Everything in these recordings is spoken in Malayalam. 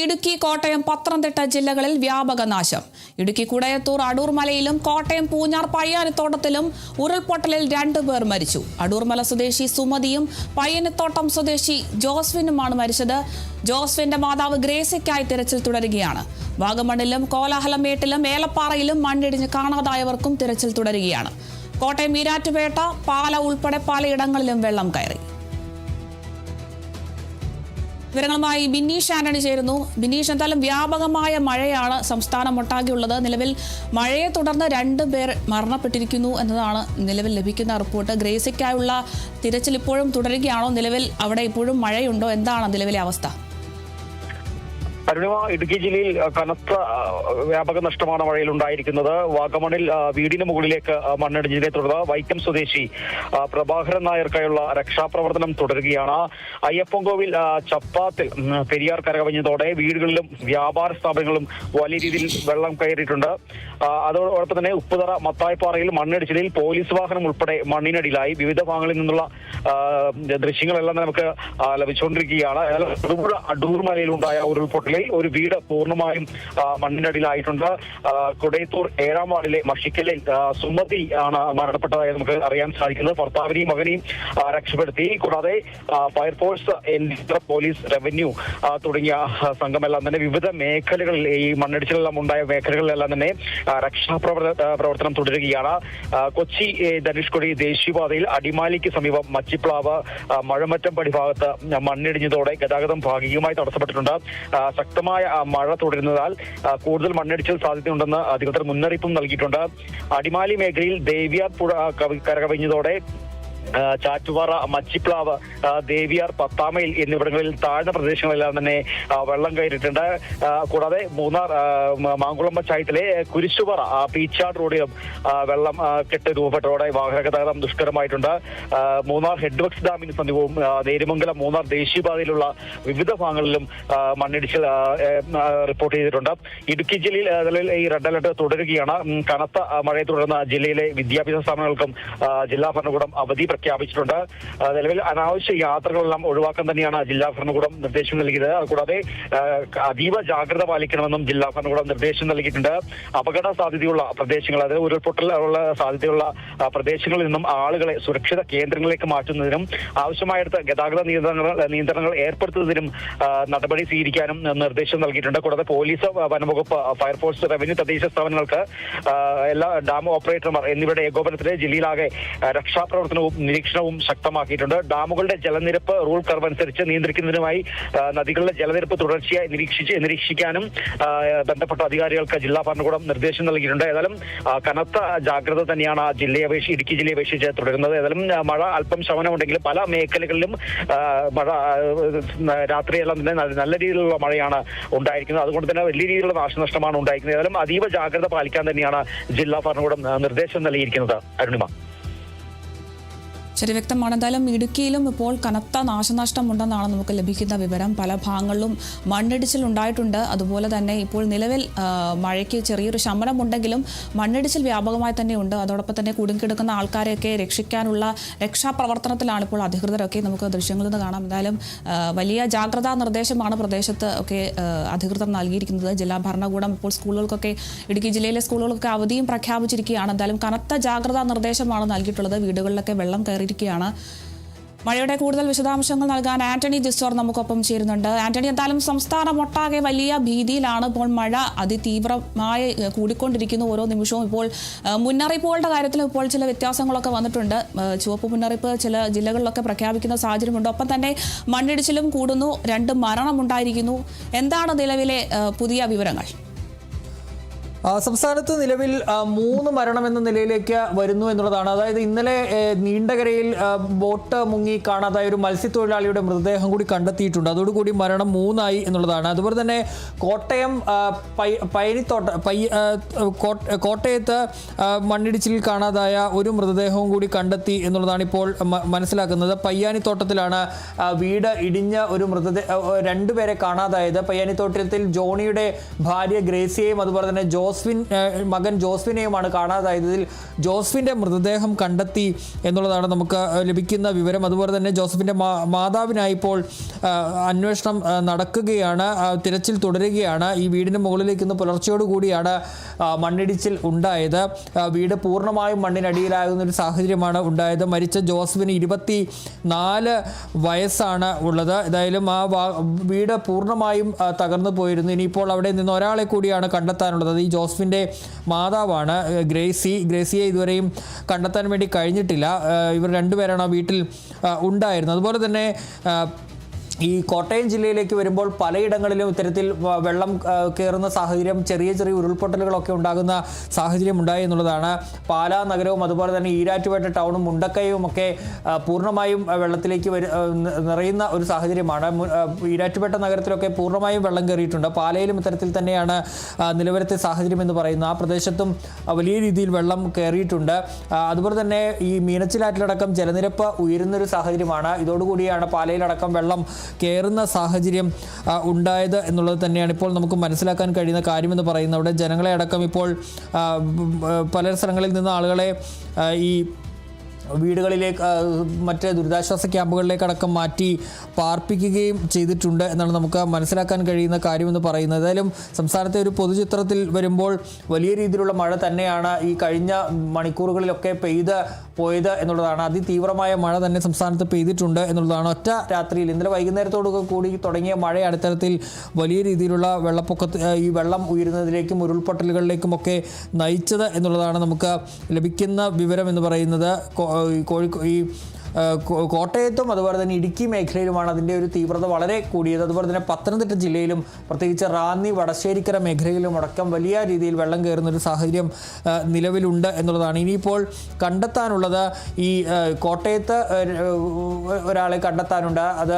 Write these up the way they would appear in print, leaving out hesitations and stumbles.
ഇടുക്കി, കോട്ടയം, പത്തനംതിട്ട ജില്ലകളിൽ വ്യാപക നാശം. ഇടുക്കി കുടയത്തൂർ അടൂർമലയിലും കോട്ടയം പൂഞ്ഞാർ പയ്യാനിത്തോട്ടത്തിലും ഉരുൾപൊട്ടലിൽ 2 പേർ മരിച്ചു. അടൂർമല സ്വദേശി സുമതിയും പയ്യാനിത്തോട്ടം സ്വദേശി ജോസ്വിനുമാണ് മരിച്ചത്. ജോസ്വിന്റെ മാതാവ് ഗ്രേസിക്കായി തിരച്ചിൽ തുടരുകയാണ്. വാഗമണ്ണിലും കോലാഹലമേട്ടിലും ഏലപ്പാറയിലും മണ്ണിടിഞ്ഞ് കാണാതായവർക്കും തിരച്ചിൽ തുടരുകയാണ്. കോട്ടയം ഈരാറ്റുപേട്ട, പാല ഉൾപ്പെടെ പലയിടങ്ങളിലും വെള്ളം കയറി. വിവരങ്ങളുമായി ബിനീഷ് ആന്റണി ചേരുന്നു. ബിനീഷ്, എന്തായാലും വ്യാപകമായ മഴയാണ് സംസ്ഥാനമൊട്ടാകെയുള്ളത്. നിലവിൽ മഴയെ തുടർന്ന് 2 പേർ മരണപ്പെട്ടിരിക്കുന്നു എന്നതാണ് നിലവിൽ ലഭിക്കുന്ന റിപ്പോർട്ട്. ഗ്രേസിക്കായുള്ള തിരച്ചിൽ ഇപ്പോഴും തുടരുകയാണോ? നിലവിൽ അവിടെ ഇപ്പോഴും മഴയുണ്ടോ? എന്താണ് നിലവിലെ അവസ്ഥ? അരുണിമ, ഇടുക്കി ജില്ലയിൽ കനത്ത വ്യാപക നഷ്ടമാണ് മഴയിൽ ഉണ്ടായിരിക്കുന്നത്. വാഗമണിൽ വീടിന് മുകളിലേക്ക് മണ്ണിടിഞ്ഞതിനെ തുടർന്ന് വൈക്കം സ്വദേശി പ്രഭാകരൻ നായർക്കായുള്ള രക്ഷാപ്രവർത്തനം തുടരുകയാണ്. അയ്യപ്പൻകോവിൽ ചപ്പാത്തിൽ പെരിയാർ കരകവിഞ്ഞതോടെ വീടുകളിലും വ്യാപാര സ്ഥാപനങ്ങളിലും വലിയ രീതിയിൽ വെള്ളം കയറിയിട്ടുണ്ട്. അതോടൊപ്പം തന്നെ ഉപ്പുതറ മത്തായപ്പാറയിൽ മണ്ണിടിച്ചിലിൽ പോലീസ് വാഹനം ഉൾപ്പെടെ മണ്ണിനടിയിലായി. വിവിധ ഭാഗങ്ങളിൽ നിന്നുള്ള ദൃശ്യങ്ങളെല്ലാം നമുക്ക് ലഭിച്ചുകൊണ്ടിരിക്കുകയാണ്. തൊടുപുഴ അടൂർമലയിലുണ്ടായ ഉരുൾപൊട്ടലിൽ ഒരു വീട് പൂർണ്ണമായും മണ്ണിനടിയിലായിട്ടുണ്ട്. കുടയത്തൂർ 7-ാം വാർഡിലെ മഷിക്കലിൽ സുമതി ആണ് മരണപ്പെട്ടതായി നമുക്ക് അറിയാൻ സാധിക്കുന്നത്. ഭർത്താവിനെയും മകനെയും രക്ഷപ്പെടുത്തി. കൂടാതെ ഫയർഫോഴ്സ്, പോലീസ്, റവന്യൂ തുടങ്ങിയ സംഘമെല്ലാം തന്നെ വിവിധ മേഖലകളിൽ, ഈ മണ്ണിടിച്ചിലെല്ലാം ഉണ്ടായ മേഖലകളിലെല്ലാം തന്നെ രക്ഷാപ്രവർത്തനം തുടരുകയാണ്. കൊച്ചി ധനുഷ്കോടി ദേശീയപാതയിൽ അടിമാലിക്ക് സമീപം മച്ചിപ്ലാവ് മഴമറ്റം പടിഭാഗത്ത് മണ്ണിടിഞ്ഞതോടെ ഗതാഗതം ഭാഗികമായി തടസ്സപ്പെട്ടിട്ടുണ്ട്. ശക്തമായ മഴ തുടരുന്നതാൽ കൂടുതൽ മണ്ണിടിച്ചിൽ സാധ്യതയുണ്ടെന്ന് അധികൃതർ മുന്നറിയിപ്പും നൽകിയിട്ടുണ്ട്. അടിമാലി മേഖലയിൽ ദേവിയാർ പുഴ കരകവിഞ്ഞതോടെ ചാറ്റുപാറ, മച്ചിപ്ലാവ്, ദേവിയാർ, പത്താമയിൽ എന്നിവിടങ്ങളിൽ താഴ്ന്ന പ്രദേശങ്ങളെല്ലാം തന്നെ വെള്ളം കയറിയിട്ടുണ്ട്. കൂടാതെ മൂന്നാർ മാങ്കുളം പഞ്ചായത്തിലെ കുരിശുപാറ പീച്ചാട് റോഡിലും വെള്ളം കെട്ട് രൂപപ്പെട്ടതോടെ വാഹന ഗതാഗതം ദുഷ്കരമായിട്ടുണ്ട്. മൂന്നാർ ഹെഡ്വർക്സ് ഡാമിന് സമീപവും നേരിമംഗലം മൂന്നാർ ദേശീയപാതയിലുള്ള വിവിധ ഭാഗങ്ങളിലും മണ്ണിടിച്ചിൽ റിപ്പോർട്ട് ചെയ്തിട്ടുണ്ട്. ഇടുക്കി ജില്ലയിൽ ഈ റെഡ് അലർട്ട് തുടരുകയാണ്. കനത്ത മഴയെ തുടർന്ന് ജില്ലയിലെ വിദ്യാഭ്യാസ സ്ഥാപനങ്ങൾക്കും ജില്ലാ ഭരണകൂടം അവധി പ്രഖ്യാപിച്ചിട്ടുണ്ട്. നിലവിൽ അനാവശ്യ യാത്രകളെല്ലാം ഒഴിവാക്കാൻ തന്നെയാണ് ജില്ലാ ഭരണകൂടം നിർദ്ദേശം നൽകിയത്. കൂടാതെ അതീവ ജാഗ്രത പാലിക്കണമെന്നും ജില്ലാ ഭരണകൂടം നിർദ്ദേശം നൽകിയിട്ടുണ്ട്. അപകട സാധ്യതയുള്ള പ്രദേശങ്ങൾ, അതായത് ഉരുൾപൊട്ടലുള്ള സാധ്യതയുള്ള പ്രദേശങ്ങളിൽ നിന്നും ആളുകളെ സുരക്ഷിത കേന്ദ്രങ്ങളിലേക്ക് മാറ്റുന്നതിനും ആവശ്യമായിടത്ത് ഗതാഗത നിയന്ത്രണങ്ങൾ ഏർപ്പെടുത്തുന്നതിനും നടപടി സ്വീകരിക്കാനും നിർദ്ദേശം നൽകിയിട്ടുണ്ട്. കൂടാതെ പോലീസ്, വനംവകുപ്പ്, ഫയർഫോഴ്സ്, റവന്യൂ, തദ്ദേശ സ്ഥാപനങ്ങൾക്ക് എല്ലാ ഡാം ഓപ്പറേറ്റർമാർ എന്നിവരുടെ ഏകോപനത്തിൽ ജില്ലയിലാകെ രക്ഷാപ്രവർത്തനവും നിരീക്ഷണവും ശക്തമാക്കിയിട്ടുണ്ട്. ഡാമുകളുടെ ജലനിരപ്പ് റൂൾ കർവ് അനുസരിച്ച് നിയന്ത്രിക്കുന്നതിനുമായി നദികളുടെ ജലനിരപ്പ് തുടർച്ചയായി നിരീക്ഷിക്കാനും ബന്ധപ്പെട്ട അധികാരികൾക്ക് ജില്ലാ ഭരണകൂടം നിർദ്ദേശം നൽകിയിട്ടുണ്ട്. ഏതായാലും കനത്ത ജാഗ്രത തന്നെയാണ് ഇടുക്കി ജില്ലയെ അപേക്ഷിച്ച് തുടരുന്നത്. ഏതായാലും മഴ അല്പം ശമനമുണ്ടെങ്കിലും പല മേഖലകളിലും മഴ രാത്രിയെല്ലാം തന്നെ നല്ല രീതിയിലുള്ള മഴയാണ് ഉണ്ടായിരിക്കുന്നത്. അതുകൊണ്ട് തന്നെ വലിയ രീതിയിലുള്ള നാശനഷ്ടമാണ് ഉണ്ടായിരിക്കുന്നത്. ഏതായാലും അതീവ ജാഗ്രത പാലിക്കാൻ തന്നെയാണ് ജില്ലാ ഭരണകൂടം നിർദ്ദേശം നൽകിയിരിക്കുന്നത്. അരുണിമ, ശരി, വ്യക്തമാണ്. എന്തായാലും ഇടുക്കിയിലും ഇപ്പോൾ കനത്ത നാശനഷ്ടം ഉണ്ടെന്നാണ് നമുക്ക് ലഭിക്കുന്ന വിവരം. പല ഭാഗങ്ങളിലും മണ്ണിടിച്ചിൽ ഉണ്ടായിട്ടുണ്ട്. അതുപോലെ തന്നെ ഇപ്പോൾ നിലവിൽ മഴയ്ക്ക് ചെറിയൊരു ശമനമുണ്ടെങ്കിലും മണ്ണിടിച്ചിൽ വ്യാപകമായി തന്നെയുണ്ട്. അതോടൊപ്പം തന്നെ കുടുങ്ങിക്കിടക്കുന്ന ആൾക്കാരെയൊക്കെ രക്ഷിക്കാനുള്ള രക്ഷാപ്രവർത്തനത്തിലാണ് ഇപ്പോൾ അധികൃതരൊക്കെ. നമുക്ക് ദൃശ്യങ്ങളിൽ നിന്ന് കാണാം. എന്തായാലും വലിയ ജാഗ്രതാ നിർദ്ദേശമാണ് പ്രദേശത്ത് ഒക്കെ അധികൃതർ നൽകിയിരിക്കുന്നത്. ജില്ലാ ഭരണകൂടം ഇപ്പോൾ സ്കൂളുകൾക്കൊക്കെ, ഇടുക്കി ജില്ലയിലെ സ്കൂളുകൾക്കൊക്കെ അവധിയും പ്രഖ്യാപിച്ചിരിക്കുകയാണ്. എന്തായാലും കനത്ത ജാഗ്രതാ നിർദ്ദേശമാണ് നൽകിയിട്ടുള്ളത്. വീടുകളിലൊക്കെ വെള്ളം കയറി. മഴയുടെ കൂടുതൽ വിശദാംശങ്ങൾ നൽകാൻ ആന്റണി ജിസ്റ്റോർ നമുക്കൊപ്പം ചേരുന്നുണ്ട്. ആന്റണി, എന്തായാലും സംസ്ഥാനമൊട്ടാകെ വലിയ ഭീതിയിലാണ്. ഇപ്പോൾ മഴ അതിതീവ്രമായി കൂടിക്കൊണ്ടിരിക്കുന്നു ഓരോ നിമിഷവും. ഇപ്പോൾ മുന്നറിയിപ്പുകളുടെ കാര്യത്തിൽ ഇപ്പോൾ ചില വ്യത്യാസങ്ങളൊക്കെ വന്നിട്ടുണ്ട്. ചുവപ്പ് മുന്നറിയിപ്പ് ചില ജില്ലകളിലൊക്കെ പ്രഖ്യാപിക്കുന്ന സാഹചര്യമുണ്ട്. ഒപ്പം തന്നെ മണ്ണിടിച്ചിലും കൂടുന്നു. 2 മരണമുണ്ടായിരിക്കുന്നു. എന്താണ് നിലവിലെ പുതിയ വിവരങ്ങൾ? സംസ്ഥാനത്ത് നിലവിൽ 3 മരണം എന്ന നിലയിലേക്ക് വരുന്നു എന്നുള്ളതാണ്. അതായത് ഇന്നലെ നീണ്ടകരയിൽ ബോട്ട് മുങ്ങി കാണാതായ ഒരു മത്സ്യത്തൊഴിലാളിയുടെ മൃതദേഹം കൂടി കണ്ടെത്തിയിട്ടുണ്ട്. അതോടുകൂടി മരണം 3 എന്നുള്ളതാണ്. അതുപോലെ തന്നെ കോട്ടയം കോട്ടയത്ത് മണ്ണിടിച്ചിലിൽ കാണാതായ ഒരു മൃതദേഹവും കൂടി കണ്ടെത്തി എന്നുള്ളതാണ് ഇപ്പോൾ മനസ്സിലാക്കുന്നത്. പയ്യാനിത്തോട്ടത്തിലാണ് വീട് ഇടിഞ്ഞ ഒരു 2 പേരെ കാണാതായത്. പയ്യാനിത്തോട്ടത്തിൽ ജോണിയുടെ ഭാര്യ ഗ്രേസിയെയും അതുപോലെ തന്നെ മകൻ ജോസ്വിനെയുമാണ് കാണാതായത്. ഇതിൽ ജോസ്വിൻ്റെ മൃതദേഹം കണ്ടെത്തി എന്നുള്ളതാണ് നമുക്ക് ലഭിക്കുന്ന വിവരം. അതുപോലെ തന്നെ ജോസഫിൻ്റെ മാതാവിനായി ഇപ്പോൾ അന്വേഷണം നടക്കുകയാണ്, തിരച്ചിൽ തുടരുകയാണ്. ഈ വീടിന് മുകളിലേക്ക് ഇന്ന് പുലർച്ചയോടുകൂടിയാണ് മണ്ണിടിച്ചിൽ ഉണ്ടായത്. വീട് പൂർണ്ണമായും മണ്ണിനടിയിലാകുന്ന ഒരു സാഹചര്യമാണ് ഉണ്ടായത്. മരിച്ച ജോസഫിന് 24 വയസ്സാണ് ഉള്ളത്. ഏതായാലും ആ വീട് പൂർണ്ണമായും തകർന്നു പോയിരുന്നു. ഇനിയിപ്പോൾ അവിടെ നിന്ന് ഒരാളെ കൂടിയാണ് കണ്ടെത്താനുള്ളത്. ഈ ജോസഫിൻ്റെ മാതാവാണ് ഗ്രേസിയെ ഇതുവരെയും കണ്ടെത്താൻ വേണ്ടി കഴിഞ്ഞിട്ടില്ല. ഇവർ രണ്ടുപേരാണ് ആ വീട്ടിൽ ഉണ്ടായിരുന്നത്. അതുപോലെ തന്നെ ഈ കോട്ടയം ജില്ലയിലേക്ക് വരുമ്പോൾ പലയിടങ്ങളിലും ഇത്തരത്തിൽ വെള്ളം കയറുന്ന സാഹചര്യം, ചെറിയ ചെറിയ ഉരുൾപൊട്ടലുകളൊക്കെ ഉണ്ടാകുന്ന സാഹചര്യം ഉണ്ടായി എന്നുള്ളതാണ്. പാലാ നഗരവും അതുപോലെ തന്നെ ഈരാറ്റുപേട്ട ടൗണും മുണ്ടക്കയവും ഒക്കെ പൂർണ്ണമായും വെള്ളത്തിലേക്ക് നിറയുന്ന ഒരു സാഹചര്യമാണ്. ഈരാറ്റുപേട്ട നഗരത്തിലൊക്കെ പൂർണ്ണമായും വെള്ളം കയറിയിട്ടുണ്ട്. പാലയിലും ഇത്തരത്തിൽ തന്നെയാണ് നിലവിലത്തെ സാഹചര്യം എന്ന് പറയുന്നത്. ആ പ്രദേശത്തും വലിയ രീതിയിൽ വെള്ളം കയറിയിട്ടുണ്ട്. അതുപോലെ തന്നെ ഈ മീനച്ചിലാറ്റിലടക്കം ജലനിരപ്പ് ഉയരുന്നൊരു സാഹചര്യമാണ്. ഇതോടുകൂടിയാണ് പാലയിലടക്കം വെള്ളം കയറുന്ന സാഹചര്യം ഉണ്ടായത് എന്നുള്ളത് തന്നെയാണ് ഇപ്പോൾ നമുക്ക് മനസ്സിലാക്കാൻ കഴിയുന്ന കാര്യമെന്ന് പറയുന്നത്. അവിടെ ജനങ്ങളെ അടക്കം ഇപ്പോൾ പല സ്ഥലങ്ങളിൽ നിന്ന് ആളുകളെ ഈ വീടുകളിലേക്ക് മറ്റ് ദുരിതാശ്വാസ ക്യാമ്പുകളിലേക്കടക്കം മാറ്റി പാർപ്പിക്കുകയും ചെയ്തിട്ടുണ്ട് എന്നാണ് നമുക്ക് മനസ്സിലാക്കാൻ കഴിയുന്ന കാര്യമെന്ന് പറയുന്നത്. ഏതായാലും സംസ്ഥാനത്തെ ഒരു പൊതുചിത്രത്തിൽ വരുമ്പോൾ വലിയ രീതിയിലുള്ള മഴ തന്നെയാണ് ഈ കഴിഞ്ഞ മണിക്കൂറുകളിലൊക്കെ പെയ്ത് പോയത് എന്നുള്ളതാണ്. അതിതീവ്രമായ മഴ തന്നെ സംസ്ഥാനത്ത് പെയ്തിട്ടുണ്ട് എന്നുള്ളതാണ്. ഒറ്റ രാത്രിയിൽ ഇന്നലെ വൈകുന്നേരത്തോടു കൂടി തുടങ്ങിയ മഴയാണ് ഇത്തരത്തിൽ വലിയ രീതിയിലുള്ള ഈ വെള്ളം ഉയരുന്നതിലേക്കും ഉരുൾപൊട്ടലുകളിലേക്കുമൊക്കെ നയിച്ചത് എന്നുള്ളതാണ് നമുക്ക് ലഭിക്കുന്ന വിവരം എന്ന് പറയുന്നത്. കോട്ടയത്തും അതുപോലെ തന്നെ ഇടുക്കി മേഖലയിലുമാണ് അതിൻ്റെ ഒരു തീവ്രത വളരെ കൂടിയത്. അതുപോലെ തന്നെ പത്തനംതിട്ട ജില്ലയിലും പ്രത്യേകിച്ച് റാന്നി വടശ്ശേരിക്കര മേഖലയിലും അടക്കം വലിയ രീതിയിൽ വെള്ളം കയറുന്ന ഒരു സാഹചര്യം നിലവിലുണ്ട് എന്നുള്ളതാണ്. ഇനിയിപ്പോൾ കണ്ടെത്താനുള്ളത് ഈ കോട്ടയത്ത് ഒരാളെ കണ്ടെത്താനുണ്ട്. അത്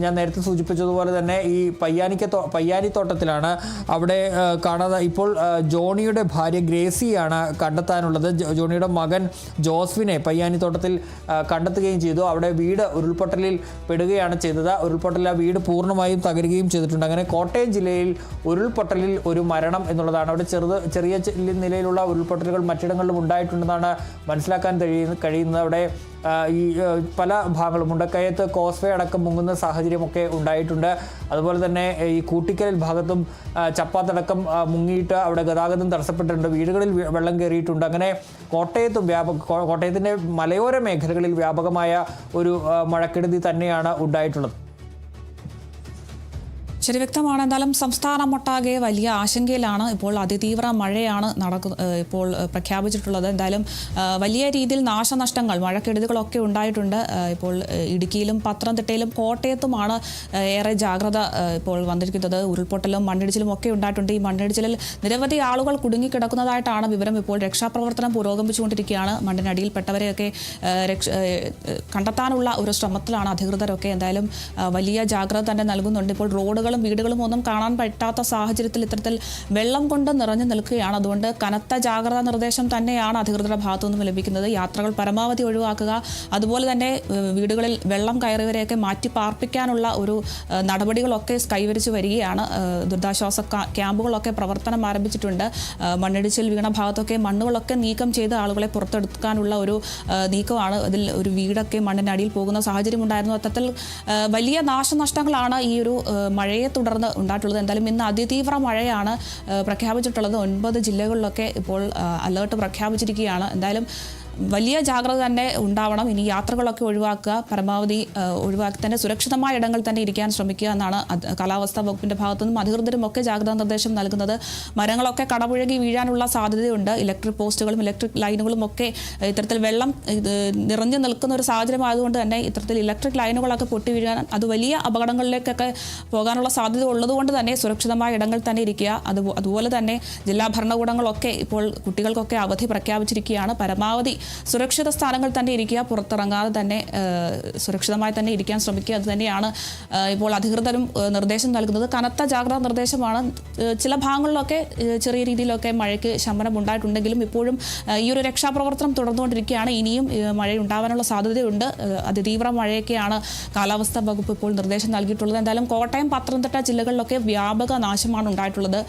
ഞാൻ നേരത്തെ സൂചിപ്പിച്ചതുപോലെ തന്നെ ഈ പയ്യാനിത്തോട്ടത്തിലാണ്. അവിടെ കാണാതെ ഇപ്പോൾ ജോണിയുടെ ഭാര്യ ഗ്രേസിയാണ് കണ്ടെത്താനുള്ളത്. ജോണിയുടെ മകൻ ജോസ്വിനെ പയ്യാനിത്തോട്ടത്തിൽ കണ്ടെത്തുകയും ചെയ്തു. അവിടെ വീട് ഉരുൾപൊട്ടലിൽ പെടുകയാണ് ചെയ്തത്. ഉരുൾപൊട്ടലിൽ ആ വീട് പൂർണ്ണമായും തകരുകയും ചെയ്തിട്ടുണ്ട്. അങ്ങനെ കോട്ടയം ജില്ലയിൽ ഉരുൾപൊട്ടലിൽ ഒരു മരണം എന്നുള്ളതാണ്. അവിടെ ചെറിയ നിലയിലുള്ള ഉരുൾപൊട്ടലുകൾ മറ്റിടങ്ങളിലും ഉണ്ടായിട്ടുണ്ടെന്നാണ് മനസ്സിലാക്കാൻ കഴിയുന്നത്. അവിടെ ഈ പല ഭാഗങ്ങളും മുണ്ടക്കയത്ത് കോസ്വേ അടക്കം മുങ്ങുന്ന സാഹചര്യമൊക്കെ ഉണ്ടായിട്ടുണ്ട്. അതുപോലെ തന്നെ ഈ കൂട്ടിക്കൽ ഭാഗത്തും ചപ്പാത്തടക്കം മുങ്ങിയിട്ട് അവിടെ ഗതാഗതം തടസ്സപ്പെട്ടിട്ടുണ്ട്. വീടുകളിൽ വെള്ളം കയറിയിട്ടുണ്ട്. അങ്ങനെ കോട്ടയത്തിൻ്റെ മലയോര മേഖലകളിൽ വ്യാപകമായ ഒരു മഴക്കെടുതി തന്നെയാണ് ഉണ്ടായിട്ടുള്ളത്. ശരി, വ്യക്തമാണ്. എന്തായാലും സംസ്ഥാനമൊട്ടാകെ വലിയ ആശങ്കയിലാണ്. ഇപ്പോൾ അതിതീവ്ര മഴയാണ് ഇപ്പോൾ പ്രഖ്യാപിച്ചിട്ടുള്ളത്. എന്തായാലും വലിയ രീതിയിൽ നാശനഷ്ടങ്ങൾ, മഴക്കെടുതികളൊക്കെ ഉണ്ടായിട്ടുണ്ട്. ഇപ്പോൾ ഇടുക്കിയിലും പത്തനംതിട്ടയിലും കോട്ടയത്തുമാണ് ഏറെ ജാഗ്രത ഇപ്പോൾ വന്നിരിക്കുന്നത്. ഉരുൾപൊട്ടലും മണ്ണിടിച്ചിലും ഒക്കെ ഉണ്ടായിട്ടുണ്ട്. ഈ മണ്ണിടിച്ചിലിൽ നിരവധി ആളുകൾ കുടുങ്ങിക്കിടക്കുന്നതായിട്ടാണ് വിവരം. ഇപ്പോൾ രക്ഷാപ്രവർത്തനം പുരോഗമിച്ചുകൊണ്ടിരിക്കുകയാണ്. മണ്ണിനടിയിൽപ്പെട്ടവരെയൊക്കെ കണ്ടെത്താനുള്ള ഒരു ശ്രമത്തിലാണ് അധികൃതരൊക്കെ. എന്തായാലും വലിയ ജാഗ്രത തന്നെ നൽകുന്നുണ്ട്. ഇപ്പോൾ റോഡുകൾ വീടുകളും ഒന്നും കാണാൻ പറ്റാത്ത സാഹചര്യത്തിൽ ഇത്തരത്തിൽ വെള്ളം കൊണ്ട് നിറഞ്ഞു നിൽക്കുകയാണ്. അതുകൊണ്ട് കനത്ത ജാഗ്രതാ നിർദ്ദേശം തന്നെയാണ് അധികൃതരുടെ ഭാഗത്തു നിന്നും ലഭിക്കുന്നത്. യാത്രകൾ പരമാവധി ഒഴിവാക്കുക. അതുപോലെ തന്നെ വീടുകളിൽ വെള്ളം കയറിയവരെയൊക്കെ മാറ്റി പാർപ്പിക്കാനുള്ള ഒരു നടപടികളൊക്കെ കൈവരിച്ചു വരികയാണ്. ദുരിതാശ്വാസ ക്യാമ്പുകളൊക്കെ പ്രവർത്തനം ആരംഭിച്ചിട്ടുണ്ട്. മണ്ണിടിച്ചിൽ വീണ ഭാഗത്തൊക്കെ മണ്ണുകളൊക്കെ നീക്കം ചെയ്ത് ആളുകളെ പുറത്തെടുക്കാനുള്ള ഒരു നീക്കമാണ്. അതിൽ ഒരു വീടൊക്കെ മണ്ണിനടിയിൽ പോകുന്ന സാഹചര്യം ഉണ്ടായിരുന്നു. അത്തരത്തിൽ വലിയ നാശനഷ്ടങ്ങളാണ് ഈ ഒരു മഴയെ തുടർന്ന് ഉണ്ടായിട്ടുള്ളത്. എന്തായാലും ഇന്ന് അതിതീവ്ര മഴയാണ് പ്രഖ്യാപിച്ചിട്ടുള്ളത്. 9 ജില്ലകളിലൊക്കെ ഇപ്പോൾ അലേർട്ട് പ്രഖ്യാപിച്ചിരിക്കുകയാണ്. എന്തായാലും വലിയ ജാഗ്രത തന്നെ ഉണ്ടാവണം. ഇനി യാത്രകളൊക്കെ ഒഴിവാക്കുക, പരമാവധി ഒഴിവാക്കി തന്നെ സുരക്ഷിതമായ ഇടങ്ങളിൽ തന്നെ ഇരിക്കാൻ ശ്രമിക്കുക എന്നാണ് കാലാവസ്ഥാ വകുപ്പിൻ്റെ ഭാഗത്തുനിന്നും അധികൃതരും ഒക്കെ ജാഗ്രതാ നിർദ്ദേശം നൽകുന്നത്. മരങ്ങളൊക്കെ കടപുഴകി വീഴാനുള്ള സാധ്യതയുണ്ട്. ഇലക്ട്രിക് പോസ്റ്റുകളും ഇലക്ട്രിക് ലൈനുകളും ഒക്കെ ഇത്തരത്തിൽ വെള്ളം നിറഞ്ഞു നിൽക്കുന്ന ഒരു സാഹചര്യം ആയതുകൊണ്ട് തന്നെ ഇത്തരത്തിൽ ഇലക്ട്രിക് ലൈനുകളൊക്കെ പൊട്ടി വീഴാൻ, അത് വലിയ അപകടങ്ങളിലേക്കൊക്കെ പോകാനുള്ള സാധ്യത ഉള്ളതുകൊണ്ട് തന്നെ സുരക്ഷിതമായ ഇടങ്ങളിൽ തന്നെ ഇരിക്കുക. അതുപോലെ തന്നെ ജില്ലാ ഭരണകൂടങ്ങളൊക്കെ ഇപ്പോൾ കുട്ടികൾക്കൊക്കെ അവധി പ്രഖ്യാപിച്ചിരിക്കുകയാണ്. പരമാവധി സുരക്ഷിത സ്ഥാനങ്ങളിൽ തന്നെ ഇരിക്കുക, പുറത്തിറങ്ങാതെ തന്നെ സുരക്ഷിതമായി തന്നെ ഇരിക്കാൻ ശ്രമിക്കുക. അത് തന്നെയാണ് ഇപ്പോൾ അധികൃതരും നിർദ്ദേശം നൽകുന്നത്. കനത്ത ജാഗ്രതാ നിർദ്ദേശമാണ്. ചില ഭാഗങ്ങളിലൊക്കെ ചെറിയ രീതിയിലൊക്കെ മഴയ്ക്ക് ശമനം ഉണ്ടായിട്ടുണ്ടെങ്കിലും ഇപ്പോഴും ഈ ഒരു രക്ഷാപ്രവർത്തനം തുടർന്നുകൊണ്ടിരിക്കുകയാണ്. ഇനിയും മഴയുണ്ടാവാനുള്ള സാധ്യതയുണ്ട്. അതിതീവ്ര മഴയൊക്കെയാണ് കാലാവസ്ഥാ വകുപ്പ് ഇപ്പോൾ നിർദ്ദേശം നൽകിയിട്ടുള്ളത്. എന്തായാലും കോട്ടയം, പത്തനംതിട്ട ജില്ലകളിലൊക്കെ വ്യാപക നാശമാണ് ഉണ്ടായിട്ടുള്ളത്.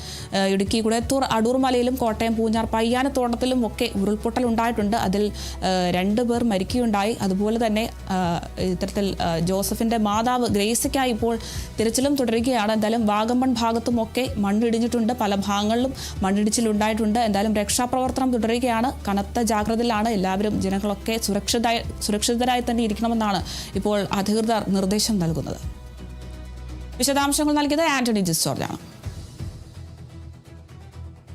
ഇടുക്കി, കുടയത്തൂർ, അടൂർ മലയിലും കോട്ടയം, പൂഞ്ഞാർ, പയ്യാനത്തോട്ടത്തിലും ഒക്കെ ഉരുൾപൊട്ടൽ ഉണ്ടായിട്ടുണ്ട്. അതിൽ 2 പേർ മരിക്കുകയുണ്ടായി. അതുപോലെ തന്നെ ഇത്തരത്തിൽ ജോസഫിന്റെ മാതാവ് ഗ്രേസിക്കായി ഇപ്പോൾ തിരച്ചിലും തുടരുകയാണ്. എന്തായാലും വാഗമൺ ഭാഗത്തുമൊക്കെ മണ്ണിടിഞ്ഞിട്ടുണ്ട്. പല ഭാഗങ്ങളിലും മണ്ണിടിച്ചിലുണ്ടായിട്ടുണ്ട്. എന്തായാലും രക്ഷാപ്രവർത്തനം തുടരുകയാണ്. കനത്ത ജാഗ്രതയിലാണ് എല്ലാവരും. ജനങ്ങളൊക്കെ സുരക്ഷിതരായി തന്നെ ഇരിക്കണമെന്നാണ് ഇപ്പോൾ അധികൃതർ നിർദ്ദേശം നൽകുന്നത്. വിശദാംശങ്ങൾ നൽകിയത് ആന്റണി ജിസ് ജോർജാണ്.